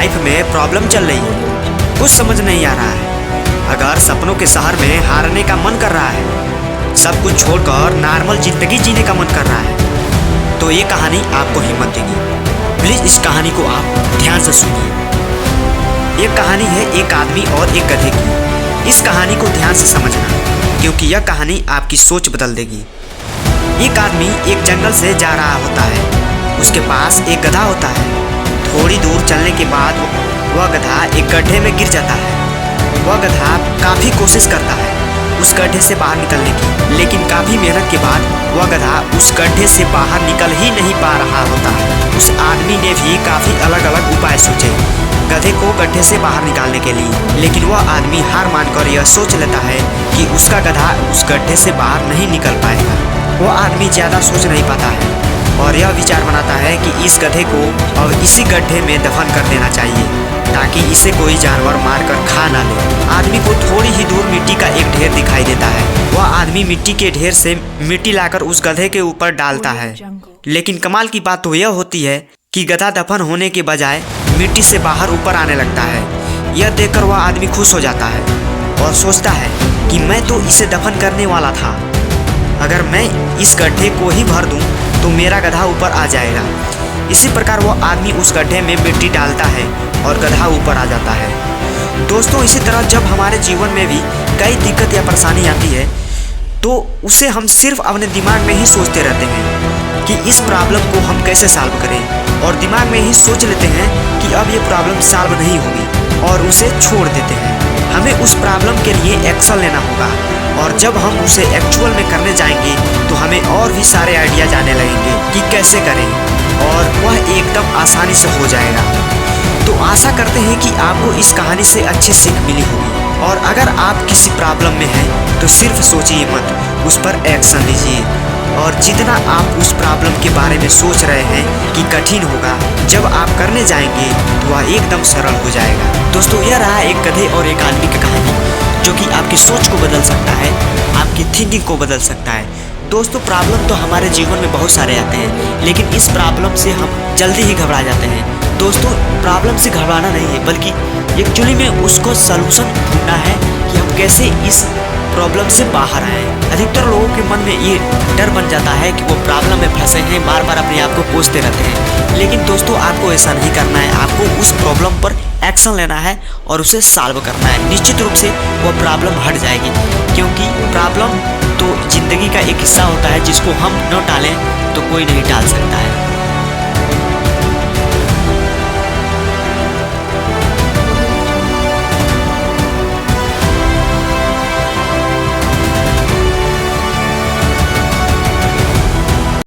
Life में problem चल रही है, कुछ समझ नहीं आ रहा है। अगर सपनों के शहर में हारने का मन कर रहा है, सब कुछ छोड़कर नॉर्मल जिंदगी जीने का मन कर रहा है, तो ये कहानी आपको हिम्मत देगी। प्लीज इस कहानी को आप ध्यान से सुनिए। ये कहानी है एक आदमी और एक गधे की। इस कहानी को ध्यान से समझना, क्योंकि यह कहानी आपकी सोच बदल देगी। एक आदमी एक जंगल से जा रहा होता है। उसके पास एक गधा होता है। थोड़ी दूर चलने के बाद वह गधा एक गड्ढे में गिर जाता है। वह गधा काफ़ी कोशिश करता है उस गड्ढे से बाहर निकलने की, लेकिन काफ़ी मेहनत के बाद वह गधा उस गड्ढे से बाहर निकल ही नहीं पा रहा होता है। उस आदमी ने भी काफ़ी अलग अलग उपाय सोचे गधे को गड्ढे से बाहर निकालने के लिए, लेकिन वह आदमी हार मानकर यह सोच लेता है कि उसका गधा उस गड्ढे से बाहर नहीं निकल पाएगा। वह आदमी ज़्यादा सोच नहीं पाता है और यह विचार बनाता है कि इस गधे को अब इसी गड्ढे में दफन कर देना चाहिए, ताकि इसे कोई जानवर मारकर खा ना ले। आदमी को थोड़ी ही दूर मिट्टी का एक ढेर दिखाई देता है। वह आदमी मिट्टी के ढेर से मिट्टी लाकर उस गधे के ऊपर डालता है, लेकिन कमाल की बात तो यह होती है कि गधा दफन होने के बजाय मिट्टी से बाहर ऊपर आने लगता है। यह देखकर वह आदमी खुश हो जाता है और सोचता है कि मैं तो इसे दफन करने वाला था। अगर मैं इस गड्ढे को ही भर दूं तो मेरा गधा ऊपर आ जाएगा। इसी प्रकार वह आदमी उस गड्ढे में मिट्टी डालता है और गधा ऊपर आ जाता है। दोस्तों, इसी तरह जब हमारे जीवन में भी कई दिक्कत या परेशानी आती है तो उसे हम सिर्फ अपने दिमाग में ही सोचते रहते हैं कि इस प्रॉब्लम को हम कैसे सॉल्व करें, और दिमाग में ही सोच लेते हैं कि अब ये प्रॉब्लम सॉल्व नहीं होगी और उसे छोड़ देते हैं। हमें उस प्रॉब्लम के लिए एक्शन लेना होगा, और जब हम उसे एक्चुअल में करने जाएंगे तो हमें और भी सारे आइडियाज आने लगेंगे कि कैसे करें, और वह एकदम आसानी से हो जाएगा। तो आशा करते हैं कि आपको इस कहानी से अच्छी सीख मिली होगी, और अगर आप किसी प्रॉब्लम में हैं तो सिर्फ सोचिए मत, उस पर एक्शन लीजिए। और जितना आप उस प्रॉब्लम के बारे में सोच रहे हैं कि कठिन होगा, जब आप करने जाएंगे तो वह एकदम सरल हो जाएगा। दोस्तों, यह रहा एक गधे और एक आदमी की कहानी, जो कि आपकी सोच को बदल सकता है, आपकी थिंकिंग को बदल सकता है। दोस्तों, प्रॉब्लम तो हमारे जीवन में बहुत सारे आते हैं, लेकिन इस प्रॉब्लम से हम जल्दी ही घबरा जाते हैं। दोस्तों, प्रॉब्लम से घबराना नहीं है, बल्कि एक्चुअली में उसको सलूशन ढूंढना है कि हम कैसे इस प्रॉब्लम से बाहर आए। अधिकतर लोगों के मन में ये डर बन जाता है कि वो प्रॉब्लम में फंसे हैं, बार बार अपने आप को कोसते रहते हैं। लेकिन दोस्तों, आपको ऐसा नहीं करना है। आपको उस प्रॉब्लम पर एक्शन लेना है और उसे सॉल्व करना है। निश्चित रूप से वो प्रॉब्लम हट जाएगी, क्योंकि प्रॉब्लम तो ज़िंदगी का एक हिस्सा होता है, जिसको हम न टालें तो कोई नहीं टाल सकता है।